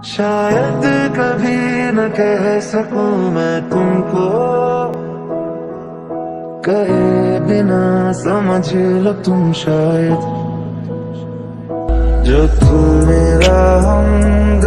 शायद कभी न कह सकूं मैं तुमको, कहे बिना समझ लो तुम शायद। जो तू मेरा हमदर्द